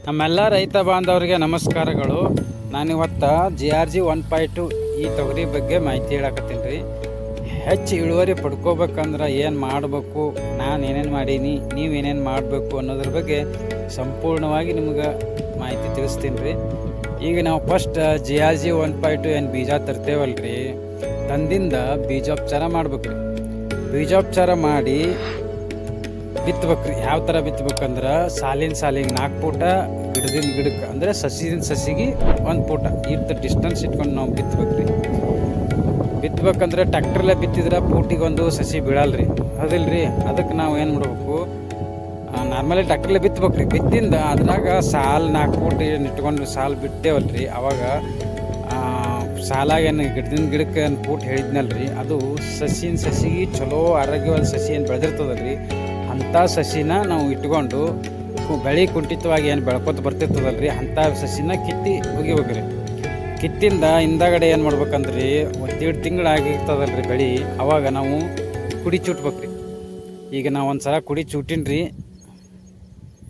ನಮ್ಮೆಲ್ಲ ರೈತ ಬಾಂಧವರಿಗೆ ನಮಸ್ಕಾರಗಳು. ನಾನಿವತ್ತು GRG 1.2 ಈ ತೊಗರಿ ಬಗ್ಗೆ ಮಾಹಿತಿ ಹೇಳಕತ್ತೀನಿ ರೀ. ಹೆಚ್ಚು ಇಳುವರಿ ಪಡ್ಕೋಬೇಕಂದ್ರೆ ಏನು ಮಾಡಬೇಕು, ನಾನು ಏನೇನು ಮಾಡೀನಿ, ನೀವು ಏನೇನು ಮಾಡಬೇಕು ಅನ್ನೋದ್ರ ಬಗ್ಗೆ ಸಂಪೂರ್ಣವಾಗಿ ನಿಮ್ಗೆ ಮಾಹಿತಿ ತಿಳಿಸ್ತೀನಿ ರೀ. ಈಗ ನಾವು ಫಸ್ಟ್ GRG 1.2 ಏನು ಬೀಜ ತರ್ತೇವಲ್ರಿ, ತಂದಿಂದ ಬೀಜೋಪಚಾರ ಮಾಡ್ಬೇಕು ರೀ. ಬೀಜೋಪಚಾರ ಮಾಡಿ ಬಿತ್ತಬೇಕ್ರಿ. ಯಾವ ಥರ ಬಿತ್ತಬೇಕಂದ್ರೆ ಸಾಲಿನ 4 ಫೂಟ ಗಿಡದಿಂದ ಗಿಡಕ್ಕೆ, ಅಂದರೆ ಸಸಿದಿಂದ ಸಸಿಗೆ 1 ಫೂಟ ಇರ್ತ ಡಿಸ್ಟೆನ್ಸ್ ಇಟ್ಕೊಂಡು ನಾವು ಬಿತ್ತಬೇಕ್ರಿ. ಬಿತ್ತಬೇಕಂದ್ರೆ ಟ್ಯಾಕ್ಟ್ರಲ್ಲೇ ಬಿತ್ತಿದ್ರೆ ಫೂಟಿಗೆ ಒಂದು ಸಸಿ ಬೀಳಲ್ರಿ, ಹೌದಿಲ್ರಿ. ಅದಕ್ಕೆ ನಾವು ಏನು ಮಾಡಬೇಕು, ನಾರ್ಮಲಿ ಟ್ಯಾಕ್ಟ್ರಲ್ಲೇ ಬಿತ್ತಬೇಕ್ರಿ. ಬಿತ್ತಿಂದ ಅದ್ರಾಗ ಸಾಲು 4 ಫೂಟ್ ಇಟ್ಕೊಂಡು ಸಾಲು ಬಿಟ್ಟೇವಲ್ರಿ, ಅವಾಗ ಸಾಲಾಗ ಏನು ಗಿಡದಿಂದ ಗಿಡಕ್ಕೆ ಏನು ಫೂಟ್ ಹೇಳಿದ್ನಲ್ರಿ, ಅದು ಸಸಿನ ಸಸಿಗೆ ಚಲೋ ಆರೋಗ್ಯವಾದ ಸಸಿ ಏನು ಬೆಳೆದಿರ್ತದಲ್ರಿ, ಅಂಥ ಸಸಿನ ನಾವು ಇಟ್ಕೊಂಡು ಬೆಳೆ ಕುಂಠಿತವಾಗಿ ಏನು ಬೆಳ್ಕೊತ ಬರ್ತಿರ್ತದಲ್ರಿ, ಅಂಥ ಸಸಿನ ಕಿತ್ತಿ ಒಗಿಬೇಕ್ರಿ. ಕಿತ್ತಿಂದ ಹಿಂದಗಡೆ ಏನು ಮಾಡ್ಬೇಕಂದ್ರಿ, 1-2 ತಿಂಗಳಾಗಿರ್ತದಲ್ರಿ ಬೆಳೆ, ಅವಾಗ ನಾವು ಕುಡಿ ಚೂಟ್ಬೇಕ್ರಿ. ಈಗ ನಾವು ಒಂದು ಸಲ ಕುಡಿ ಚೂಟಿನ್ರಿ,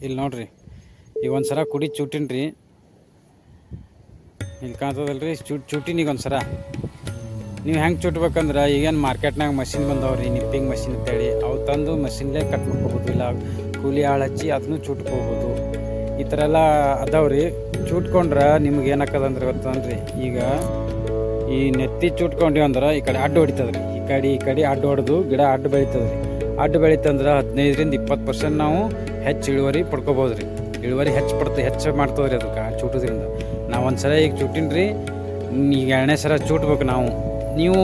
ಇಲ್ಲಿ ನೋಡ್ರಿ, ಈಗ ಒಂದು ಸಲ ಕುಡಿ ಚೂಟಿನ್ರಿ, ಇಲ್ಲಿ ಕಾಣ್ತದಲ್ರಿ ಚೂಟಿನಿಗೆ ಒಂದು ಸಲ. ನೀವು ಹೆಂಗೆ ಚುಟ್ಬೇಕಂದ್ರೆ, ಈಗೇನು ಮಾರ್ಕೆಟ್ನಾಗ ಮಷಿನ್ ಬಂದವ್ರಿ, ನಿಪ್ಪಿಂಗ್ ಮಷಿನ್ ಅಂತೇಳಿ, ಅವು ತಂದು ಮಷಿನ್ಲೇ ಕಟ್ ಮಾಡ್ಕೋಬೋದು, ಇಲ್ಲ ಕೂಲಿ ಆಳು ಹಚ್ಚಿ ಅದನ್ನು ಚುಟ್ಕೋಬೋದು. ಈ ಥರ ಎಲ್ಲ ಅದಾವ್ರಿ. ಚೂಟ್ಕೊಂಡ್ರೆ ನಿಮ್ಗೆ ಏನಾಕದಂದ್ರೆ ಗೊತ್ತಂದ್ರಿ, ಈಗ ಈ ನೆತ್ತಿ ಚೂಟ್ಕೊಂಡ್ವಿ ಅಂದ್ರೆ ಈ ಕಡೆ ಅಡ್ಡು ಹೊಡಿತದ್ರಿ, ಈ ಕಡೆ ಅಡ್ಡು ಹೊಡೆದು ಗಿಡ ಅಡ್ಡು ಬೆಳೀತದ್ರಿ. ಅಡ್ಡು ಬೆಳೀತಂದ್ರೆ 15-20% ನಾವು ಹೆಚ್ಚು ಇಳುವರಿ ಪಡ್ಕೋಬೋದು ರೀ. ಇಳುವರಿ ಹೆಚ್ಚು ಮಾಡ್ತದ್ರಿ ಅದಕ್ಕೆ ಚೂಟೋದ್ರಿಂದ. ನಾವು ಒಂದು ಸಲ ಈಗ ಚೂಟಿನ್ರಿ, ಈಗ 2ನೇ ಸಲ ಚೂಟ್ಬೇಕು ನಾವು. ನೀವು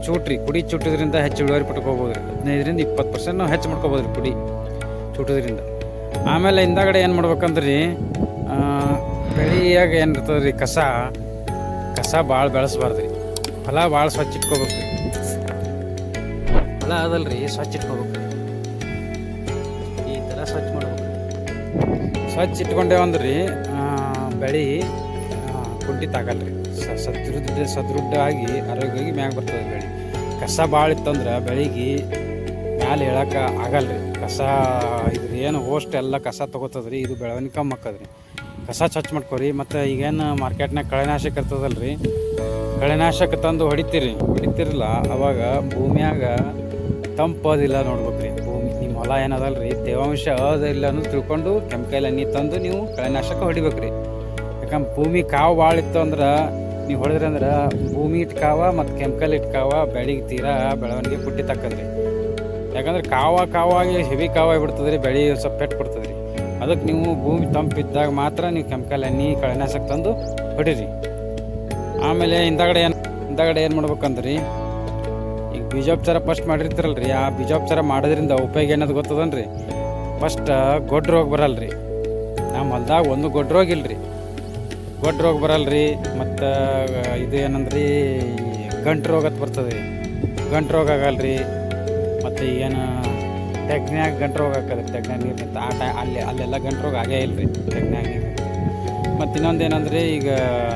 ಚೂಟ್ರಿ, ಕುಡಿ ಚೂಟೋದ್ರಿಂದ ಹೆಚ್ಚು ಇಳುವರಿ ಪಡ್ಕೋಬೋದು ರೀ. 15-20% ನಾವು ಹೆಚ್ಚು ಮಾಡ್ಕೋಬೋದು ರೀ ಕುಡಿ ಚೂಟೋದ್ರಿಂದ. ಆಮೇಲೆ ಹಿಂದಗಡೆ ಏನು ಮಾಡ್ಬೇಕಂದ್ರಿ, ಬೆಳೆಯಾಗ ಏನು ಇರ್ತದೆ ರೀ, ಕಸ ಭಾಳ ಬೆಳೆಸ್ಬಾರ್ದು ರೀ. ಹೊಲ ಭಾಳ ಸ್ವಚ್ಛ ಇಟ್ಕೋಬೇಕು ರೀ. ಹೊಲ ಅದಲ್ರಿ, ಸ್ವಚ್ಛ ಇಟ್ಕೋಬೇಕು ರೀ. ಈ ಥರ ಸ್ವಚ್ಛ ಮಾಡ್ಬೇಕು. ಸ್ವಚ್ಛ ಇಟ್ಕೊಂಡೇವಂದ್ರಿ ಬೆಳೆ ಕುಂಠಿತ ಆಗಲ್ರಿ, ಸದೃಢವಾಗಿ ಆರೋಗ್ಯವಾಗಿ ಮ್ಯಾಗ ಬರ್ತದೆ ಬೆಳೆ. ಕಸ ಭಾಳ ಇತ್ತಂದ್ರೆ ಬೆಳೆಗೆ ಮ್ಯಾಲೆ ಹೇಳಕ್ಕೆ ಆಗಲ್ರಿ. ಕಸ ಇದ್ರ ಏನು ಹೋಸ್ಟ್ ಎಲ್ಲ ಕಸ ತೊಗೋತದ್ರಿ, ಇದು ಬೆಳವಣಿಗೆ ಕಮ್ಮಿ ಆಕ್ಕದ್ರಿ. ಕಸ ಸ್ವಚ್ಛ ಮಾಡ್ಕೊರಿ. ಮತ್ತು ಈಗೇನು ಮಾರ್ಕೆಟ್ನಾಗ ಕಳೆನಾಶಕ ಇರ್ತದಲ್ರಿ, ಕಳೆನಾಶಕ ತಂದು ಹೊಡಿತಿರಲ್ಲ, ಅವಾಗ ಭೂಮಿಯಾಗ ತಂಪೋದಿಲ್ಲ ನೋಡ್ಬೇಕ್ರಿ. ನಿಮ್ಮ ಹೊಲ ಏನದಲ್ರಿ, ತೇವಾಂಶ ಅದಿಲ್ಲ ಅನ್ನೋದು ತಿಳ್ಕೊಂಡು ಕೆಮಿಕಲ್ ಎಣ್ಣೆ ತಂದು ನೀವು ಕಳೆನಾಶಕ ಹೊಡಿಬೇಕ್ರಿ. ಯಾಕಂದ್ರೆ ಭೂಮಿ ಕಾವು ಭಾಳ ಇತ್ತು ಅಂದ್ರೆ ನೀವು ಹೊಡೆದ್ರಿ ಅಂದ್ರೆ ಭೂಮಿ ಇಟ್ಕಾವ ಮತ್ತು ಕೆಮಿಕಲ್ ಇಟ್ಕಾವ ಬೆಳೆಗೆ ತೀರಾ ಬೆಳವಣಿಗೆ ಕುಟ್ಟಿ ತಕ್ಕದ್ರಿ. ಯಾಕಂದ್ರೆ ಕಾವಾಗಿ ಹೆವಿ ಕಾವಾಗಿಬಿಡ್ತದೆ ರೀ, ಬೆಳೆ ಸ್ವಲ್ಪ ಪೆಟ್ಟು ಕೊಡ್ತದೆ ರೀ. ಅದಕ್ಕೆ ನೀವು ಭೂಮಿ ತಂಪಿದ್ದಾಗ ಮಾತ್ರ ನೀವು ಕೆಮಿಕಲ್ ಎಣ್ಣೆ ಕಳೆನಾಶಕ ತಂದು ಹೊಡೀರಿ. ಆಮೇಲೆ ಹಿಂದಗಡೆ ಏನು ಮಾಡ್ಬೇಕಂದ್ರಿ, ಈಗ ಬೀಜೋಪಚಾರ ಫಸ್ಟ್ ಮಾಡಿರ್ತೀರಲ್ರಿ, ಆ ಬೀಜೋಪಚಾರ ಮಾಡೋದ್ರಿಂದ ಉಪಯೋಗ ಏನದು ಗೊತ್ತದನ್ರಿ. ಫಸ್ಟ್ ಗೊಡ್ಡ ರೋಗ ಬರಲ್ರಿ ನಮ್ಮ ಹೊಲ್ದಾಗ, ಒಂದು ಗೊಡ್ಡ ರೋಗ ಇಲ್ರಿ, ಗೊಡ್ಡ ರೋಗ ಬರಲ್ರಿ. ಮತ್ತು ಇದು ಏನಂದ್ರಿ, ಗಂಟು ರೋಗ ಅಂತ ಬರ್ತದೆ, ಗಂಟು ರೋಗ ಆಗಲ್ರಿ. ಮತ್ತು ಏನು ತೆಗ್ನ್ಯಾಗ ಗಂಟು ರೋಗ ಹಾಕದ್ರಿ, ತೆಗ್ನ್ಯಾಗ ನೀರು ನಿಂತ ಅಲ್ಲೆಲ್ಲ ಗಂಟು ರೋಗ ಆಗೇ ಇಲ್ರಿ ತೆಗ್ನ್ಯಾಗ ನೀರು. ಮತ್ತು ಇನ್ನೊಂದು ಏನಂದ್ರಿ, ಈಗ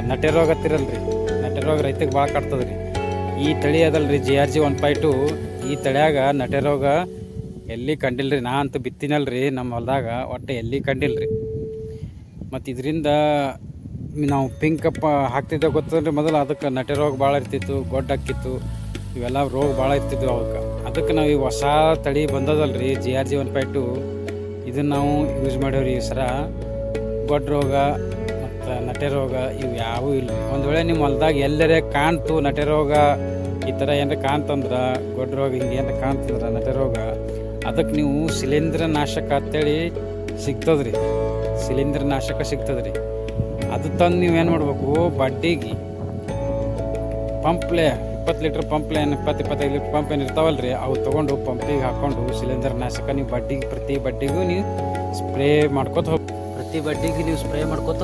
ನಟೆ ರೋಗ ಹತ್ತಿರಲ್ರಿ, ನಟೆ ರೋಗ ರೈತಗೆ ಭಾಳ ಕಾಡ್ತದ್ರಿ. ಈ ತಳಿ ಅದಲ್ರಿ GRG 1.2, ಈ ತಳಿಯಾಗ ನಟೆ ರೋಗ ಎಲ್ಲಿ ಕಂಡಿಲ್ರಿ. ನಾ ಅಂತೂ ಬಿತ್ತಿನಲ್ರಿ ನಮ್ಮ ಹೊಲ್ದಾಗ, ಒಟ್ಟು ಎಲ್ಲಿ ಕಂಡಿಲ್ರಿ. ಮತ್ತು ಇದರಿಂದ ನಾವು ಪಿಂಕಪ್ಪ ಹಾಕ್ತಿದ್ದ ಗೊತ್ತಂದ್ರೆ ಮೊದಲು, ಅದಕ್ಕೆ ನಟೆ ರೋಗ ಭಾಳ ಇರ್ತಿತ್ತು, ಗೊಡ್ಡ ಹಾಕಿತ್ತು, ಇವೆಲ್ಲ ರೋಗ ಭಾಳ ಇರ್ತಿದ್ವು ಅವಕ್ಕೆ. ಅದಕ್ಕೆ ನಾವು ಈ ಹೊಸ ತಳಿ ಬಂದದಲ್ರಿ GRG 1.2, ಇದನ್ನು ನಾವು ಯೂಸ್ ಮಾಡೇವ್ರಿ. ಈ ಸರ ಗೊಡ್ಡ ರೋಗ ಮತ್ತು ನಟೆ ರೋಗ ಇವು ಯಾವೂ ಇಲ್ಲ. ಒಂದು ವೇಳೆ ನಿಮ್ಮ ಹೊಲ್ದಾಗ ಎಲ್ಲರೇ ಕಾಣ್ತು ನಟೆ ರೋಗ, ಈ ಥರ ಏನಾರ ಕಾಣ್ತಂದ್ರೆ, ಗೊಡ್ಡ ರೋಗ ಹಿಂಗೆ ಏನಾರ ಕಾಣ್ತಂದ್ರೆ ನಟೆ ರೋಗ, ಅದಕ್ಕೆ ನೀವು ಶಿಲೀಂಧ್ರ ನಾಶಕ ಅಂತೇಳಿ ಸಿಗ್ತದ್ರಿ, ಶಿಲೀಂಧ್ರ ನಾಶಕ ಸಿಗ್ತದ್ರಿ. ಅದು ತಂದು ನೀವು ಏನು ಮಾಡಬೇಕು, ಬಡ್ಡಿಗೆ ಪಂಪ್ಲೆ 20 ಲೀಟ್ರ್ ಪಂಪ್ಲೆ, 20-25 ಲೀಟ್ರ್ ಪಂಪ್ ಏನು ಇರ್ತಾವಲ್ರಿ, ಅವು ತೊಗೊಂಡು ಪಂಪಿಗೆ ಹಾಕ್ಕೊಂಡು ಶಿಲೀಂಧ್ರ ನಾಶಕ ನೀವು ಪ್ರತಿ ಬಡ್ಡಿಗೂ ನೀವು ಸ್ಪ್ರೇ ಮಾಡ್ಕೊತ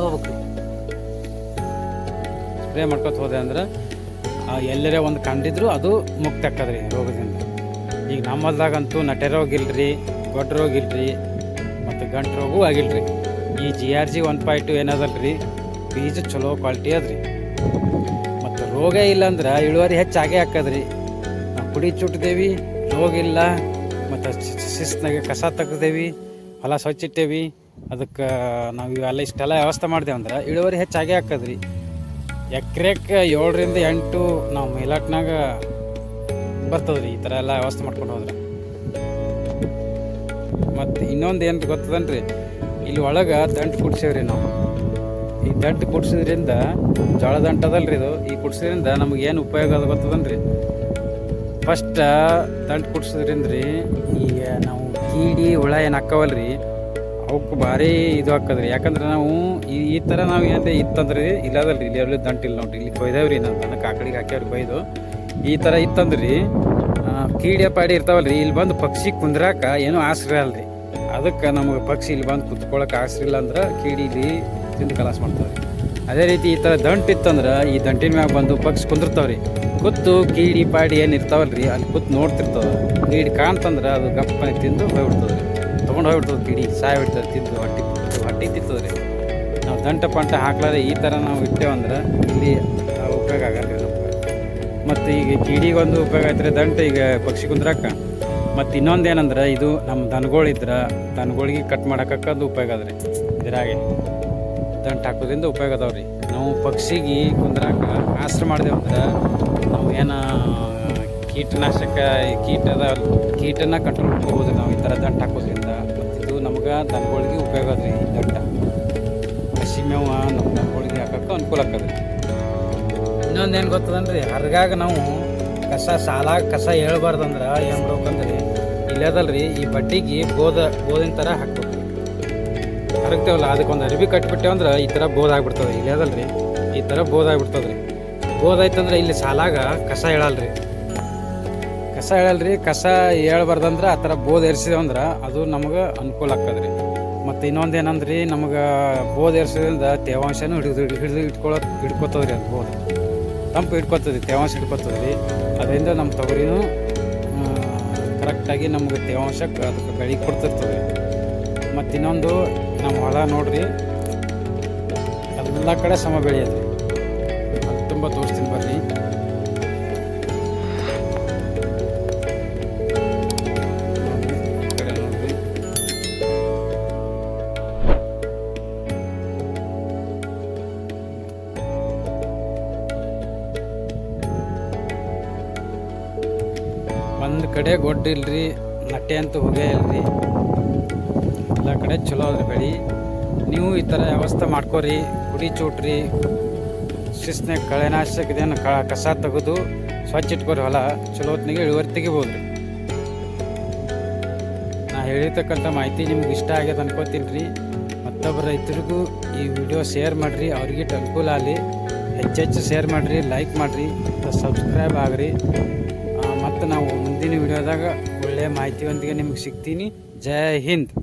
ಹೋಗ್ಬೇಕು. ಸ್ಪ್ರೇ ಮಾಡ್ಕೊತ ಹೋದೆ ಅಂದ್ರೆ ಎಲ್ಲರೇ ಒಂದು ಕಂಡಿದ್ರು ಅದು ಮುಕ್ತ ಆಕ್ಕದ್ರಿ ರೋಗದಿಂದ. ಈಗ ನಮ್ಮ ಹೊಲ್ದಾಗಂತೂ ನಟೆ ರೋಗ ಇಲ್ರಿ, ಗೊಡ್ಡ ರೋಗ ಇಲ್ರಿ, ಮತ್ತು ಗಂಟು ರೋಗೂ ಆಗಿಲ್ರಿ. ಈ GRG 1.2 ಏನದಲ್ರಿ, ಬೀಜ ಚಲೋ ಕ್ವಾಲಿಟಿ ಅದ್ರಿ. ಮತ್ತು ರೋಗ ಇಲ್ಲ ಅಂದ್ರೆ ಇಳುವರಿ ಹೆಚ್ಚಾಗೇ ಹಾಕದ್ರಿ. ನಾವು ಕುಡಿ ಚುಟ್ಟಿದೇವಿ, ರೋಗ ಇಲ್ಲ, ಮತ್ತು ಶಿಸ್ತಿನಾಗೆ ಕಸ ತೆಗ್ದೇವಿ, ಹೊಲ ಸ್ವಚ್ಛ ಇಟ್ಟೇವಿ, ಅದಕ್ಕೆ ನಾವು ಇವೆಲ್ಲ ಇಷ್ಟೆಲ್ಲ ವ್ಯವಸ್ಥೆ ಮಾಡ್ದೇವು ಅಂದ್ರೆ ಇಳುವರಿ ಹೆಚ್ಚಾಗೇ ಹಾಕದ್ರಿ. ಎಕರೆಕ್ಕೆ 7ರಿಂದ 8 ನಾವು ಮೇಲಾಟ್ನಾಗ ಬರ್ತದ್ರಿ ಈ ಥರ ಎಲ್ಲ ವ್ಯವಸ್ಥೆ ಮಾಡ್ಕೊಂಡು ಹೋದ್ರೆ. ಮತ್ತು ಇನ್ನೊಂದು ಏನು ಗೊತ್ತದನ್ರಿ, ಇಲ್ಲಿ ಒಳಗೆ ದಂಟು ಕುಡ್ಸೇವ್ರಿ ನಾವು. ಈ ದಂಟು ಕುಡ್ಸೋದ್ರಿಂದ ಜೋಳ ದಂಟು ಅದಲ್ರಿ ಇದು, ಈ ಕುಡ್ಸೋದ್ರಿಂದ ನಮಗೇನು ಉಪಯೋಗ ಅದು ಗೊತ್ತದನ್ರಿ. ಫಸ್ಟ್ ದಂಟು ಕುಡ್ಸೋದ್ರಿಂದ ರೀ ಈಗ ನಾವು ಕೀಡಿ ಹುಳ ಏನು ಹಾಕವಲ್ರಿ ಅವಕ್ಕೆ ಭಾರಿ ಇದು ಹಾಕದ್ರಿ. ಯಾಕಂದ್ರೆ ನಾವು ಈ ಥರ ನಾವು ಏನಾರ ಇತ್ತಂದ್ರಿ ಇಲ್ಲದಲ್ರಿ, ಇಲ್ಲಿ ಎಲ್ಲಿ ದಂಟು ಇಲ್ಲ ನೋಡ್ರಿ, ಇಲ್ಲಿ ಕೊಯ್ದೇವ್ರಿ ನಾವು ದನ ಕಾಕಡಿಗೆ ಹಾಕ್ಯಾವ್ರಿ ಕೊಯ್ದು. ಈ ಥರ ಇತ್ತಂದ್ರಿ ಕೀಡೆ ಪಾಡಿ ಇರ್ತಾವಲ್ರಿ, ಇಲ್ಲಿ ಬಂದು ಪಕ್ಷಿ ಕುಂದ್ರಾಕ ಏನೂ ಆಸರೆ ಅಲ್ರಿ. ಅದಕ್ಕೆ ನಮಗೆ ಪಕ್ಷಿ ಇಲ್ಲಿ ಬಂದು ಕುತ್ಕೊಳಕ್ಕೆ ಆಸರಿಲ್ಲ ಅಂದ್ರೆ ಕೀಡಿ ಇಲ್ಲಿ ತಿಂದು ಕಲಾಸ ಮಾಡ್ತಾವ್ರಿ. ಅದೇ ರೀತಿ ಈ ಥರ ದಂಟು ಇತ್ತಂದ್ರೆ ಈ ದಂಟಿನ ಮ್ಯಾಗ ಬಂದು ಪಕ್ಷಿ ಕುಂದಿರ್ತಾವ್ರಿ. ಕೂತು ಕೀಡಿ ಪಾಡಿ ಏನು ಇರ್ತಾವಲ್ರಿ ಅಲ್ಲಿ ಕೂತು ನೋಡ್ತಿರ್ತವೆ. ಕೀಡಿ ಕಾಣ್ತಂದ್ರೆ ಅದು ಗಪ್ಪನೆ ತಿಂದು ಹೋಗ್ಬಿಡ್ತದೆ ರೀ, ತೊಗೊಂಡು ಹೋಗ್ಬಿಡ್ತದೆ ಕೀಡಿ, ಸಾಯ ಬಿಡ್ತದೆ ತಿಂದು ಹೊಟ್ಟೆ ತಿಂತದೆ ರೀ. ನಾವು ದಂಟ ಪಂಟ ಹಾಕ್ಲಾರೆ ಈ ಥರ ನಾವು ಇಟ್ಟೇವಂದ್ರೆ ಇಲ್ಲಿ ಉಪಯೋಗ ಆಗಲ್ಲ ರೀ ನಮ್ಗೆ. ಮತ್ತು ಈಗ ಕೀಡಿಗೊಂದು ಉಪಯೋಗ ಆಯ್ತು ರೀ ದಂಟು ಈಗ ಪಕ್ಷಿ ಕುಂದ್ರಾಕ. ಮತ್ತು ಇನ್ನೊಂದು ಏನಂದ್ರೆ ಇದು ನಮ್ಮ ದನಗಳಿದ್ರೆ ದನಗಳಿಗೆ ಕಟ್ ಮಾಡೋಕ್ಕದು ಉಪಯೋಗ ಅದ ರೀ. ಇದ್ರಾಗೆ ದಂಟು ಹಾಕೋದ್ರಿಂದ ಉಪಯೋಗ ಅದಾವೆ ರೀ. ನಾವು ಪಕ್ಷಿಗೆ ಕುಂದ್ರಾಕ ಆಸರೆ ಮಾಡಿದೆವು ಅಂದ್ರೆ ನಾವು ಏನು ಕೀಟನಾಶಕ ಕೀಟನ ಕಂಟ್ರೋಲ್ ಮಾಡ್ಕೋಬೋದು ನಾವು ಈ ಥರ ದಂಟು ಹಾಕೋದ್ರಿಂದ. ಮತ್ತು ಇದು ನಮ್ಗೆ ದನಗಳಿಗೆ ಉಪಯೋಗ ಅದ ರೀ. ಈ ದಂಟ ಹಸಿ ಮೇವು ನಮ್ಮ ದನಗಳಿಗೆ ಹಾಕೋಕ್ಕೆ ಅನುಕೂಲ ಆಗ್ತದೆ. ಇನ್ನೊಂದು ಏನು ಗೊತ್ತದನ್ರಿ, ಹರ್ಗಾಗ ನಾವು ಕಸ ಹೇಳ್ಬಾರ್ದಂದ್ರೆ ಏನು ಮಾಡ್ಬೇಕಂದ್ರೆ ಇಲ್ಲದಲ್ರಿ ಈ ಬಡ್ಡಿಗೆ ಬೋದಿನ ಥರ ಹಾಕ್ಬೇಕು. ಹರಗ್ತೇವಲ್ಲ ಅದಕ್ಕೊಂದು ಅರಿವಿ ಕಟ್ಬಿಟ್ಟೇವಂದ್ರೆ ಈ ಥರ ಬೋದಾಗ್ಬಿಡ್ತದೆ. ಇಲ್ಲದಲ್ರಿ ಈ ಥರ ಬೋದಾಗ್ಬಿಡ್ತದೆ ರೀ. ಬೋದಾಯ್ತಂದ್ರೆ ಇಲ್ಲಿ ಸಾಲಾಗ ಕಸ ಹೇಳಲ್ರಿ. ಕಸ ಹೇಳ್ಬಾರ್ದಂದ್ರೆ ಆ ಥರ ಬೋದ್ ಏರ್ಸಿದೇವಂದ್ರೆ ಅದು ನಮಗೆ ಅನುಕೂಲ ಆಗ್ತದೆ ರೀ. ಮತ್ತು ಇನ್ನೊಂದು ಏನಂದ್ರಿ, ನಮಗೆ ಬೋದ್ ಏರ್ಸೋದ್ರಿಂದ ತೇವಾಂಶನೂ ಹಿಡ್ಕೋತದೆ ರೀ. ಅದು ಬೋದ್ ತಂಪು ಹಿಡ್ಕೊತದೆ, ತೇವಾಂಶ ಹಿಡ್ಕೊತದೆ ರೀ. ಅದರಿಂದ ನಮ್ಮ ತೊಗರಿನೂ ಕರೆಕ್ಟಾಗಿ ನಮ್ಗೆ ತೇವಾಂಶಕ್ಕೆ ಅದಕ್ಕೆ ಬೆಳೆ ಕೊಡ್ತಿರ್ತದೆ. ಮತ್ತು ಇನ್ನೊಂದು ನಮ್ಮ ಹೊಲ ನೋಡ್ರಿ ಎಲ್ಲ ಕಡೆ ಸಮ ಬೆಳೆಯೋದು ರೀ. ಅದು ತುಂಬ ತೋರಿಸ್ತೀನಿ ಬರ್ರಿ. ಕಡೆ ನೋಡ್ರಿ, ಒಂದು ಕಡೆ ಗೊಡ್ಡ ಇಲ್ರಿ, ನಟ್ಟೆ ಅಂತೂ ಹೋಗೇ ಇಲ್ರಿ. ಎಲ್ಲ ಕಡೆ ಚಲೋ ಅದ್ರಿ ಬೆಳೆ. ನೀವು ಈ ಥರ ವ್ಯವಸ್ಥೆ ಮಾಡ್ಕೋರಿ. ಕುಡಿ ಚೂಟ್ರಿ, ಶಿಸ್ನಾಗ ಕಳೆನಾಶಕ ಇದೇನು ಕಸ ತೆಗೆದು ಸ್ವಚ್ಛ ಇಟ್ಕೋರಿ. ಹೊಲ ಚಲೋ ಹೊತ್ತಿನಾಗೆ ಇಳುವರಿ ತೆಗಿಬೋದು ರೀ. ನಾ ಹೇಳಿರ್ತಕ್ಕಂಥ ಮಾಹಿತಿ ನಿಮ್ಗೆ ಇಷ್ಟ ಆಗ್ಯದ ಅನ್ಕೋತೀನಿ ರೀ. ಮತ್ತೊಬ್ಬರು ರೈತರಿಗೂ ಈ ವಿಡಿಯೋ ಶೇರ್ ಮಾಡಿರಿ, ಅವ್ರಿಗೆ ಅನುಕೂಲ ಆಗಲಿ. ಹೆಚ್ಚೆಚ್ಚು ಶೇರ್ ಮಾಡಿರಿ, ಲೈಕ್ ಮಾಡಿರಿ, ಸಬ್ಸ್ಕ್ರೈಬ್ ಆಗ್ರಿ. ಮತ್ತು ನಾವು ಮುಂದಿನ ವಿಡಿಯೋದಾಗ ಒಳ್ಳೆಯ ಮಾಹಿತಿಯೊಂದಿಗೆ ನಿಮ್ಗೆ ಸಿಗ್ತೀನಿ. ಜೈ ಹಿಂದ್.